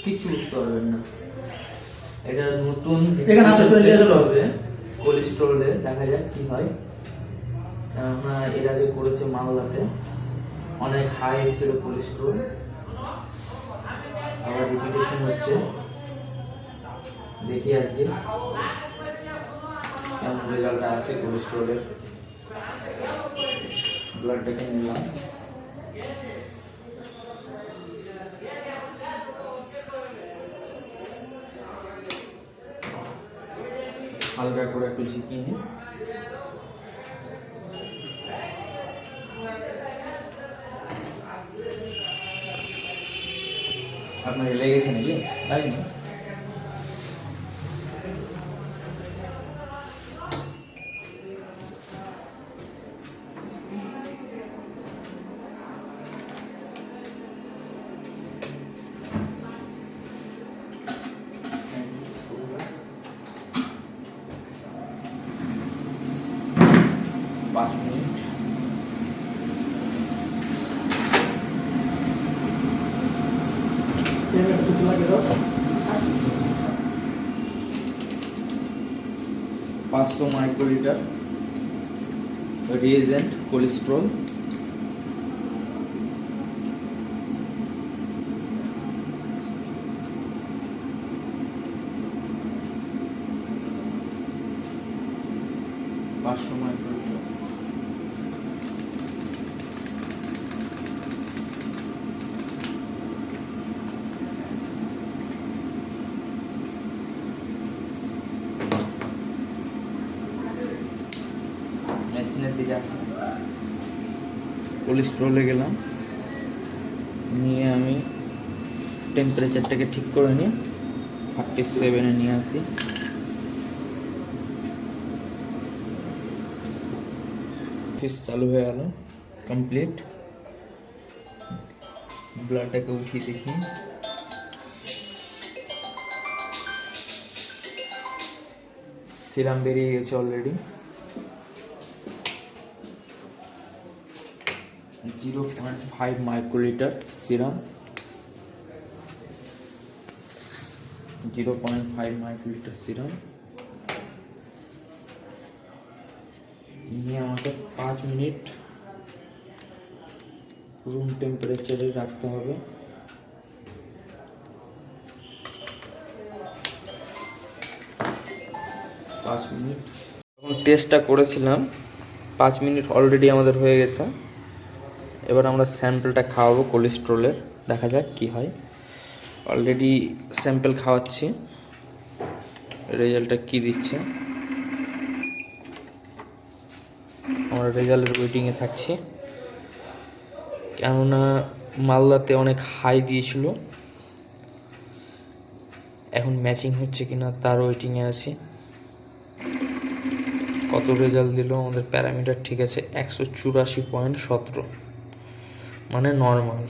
কিচ্ছু বুঝতে পারবেন না। এটা নতুন হবে কোলেস্ট্রলে, দেখা যাক কি হয়। কেননা এর আগে করেছে মালদাতে, অনেক হাই এসেছিল কোলেস্ট্রল, আবার রিপিটেশন হচ্ছে। দেখি আজকে কেমন রেজাল্ট আসে কোলেস্ট্রলের। ব্লাডটাকে নিলাম, হালকা করে একটু ঝিকিয়ে নিই। আপনার লেগেছে নাকি? তাই না? পাঁচ মিনিট। পাঁচশো মাইক্রোলিটার রিয়েজেন্ট কোলেস্ট্রল। পাঁচশো মাইক্রোলিটার। মেশিনের দিকে আসি, কোলেস্ট্রলে গেলাম, নিয়ে আমি টেম্পারেচারটাকে ঠিক করে নিই, 37-এ নিয়ে আসি। ফিস চালু হয়ে গেল, কমপ্লিট। ব্লাডটাকে উঠিয়ে দেখি, সিরাম বেরিয়ে গেছে already. 0.5 microlitre serum, 0.5 microlitre serum নিয়ে আমাকে 5 মিনিট রুম টেম্পারেচারে রাখতে হবে। পাঁচ মিনিট যখন টেস্টটা করেছিলাম, 5 মিনিট অলরেডি আমাদের হয়ে গেছে। এবার আমরা স্যাম্পলটা খাওয়াবো কোলেস্ট্রলের, দেখা যাক কি হয়। অলরেডি স্যাম্পল খাওয়াচ্ছি, রেজাল্টটা কি দিচ্ছে। আমরা রেজাল্টের ওয়েটিংয়ে থাকছি, কেননা মালদাতে অনেক হাই দিয়েছিল, এখন ম্যাচিং হচ্ছে কিনা তার ওয়েটিংয়ে আছি। কত রেজাল্ট দিল, আমাদের প্যারামিটার ঠিক আছে 184.17, মানে নর্মাল।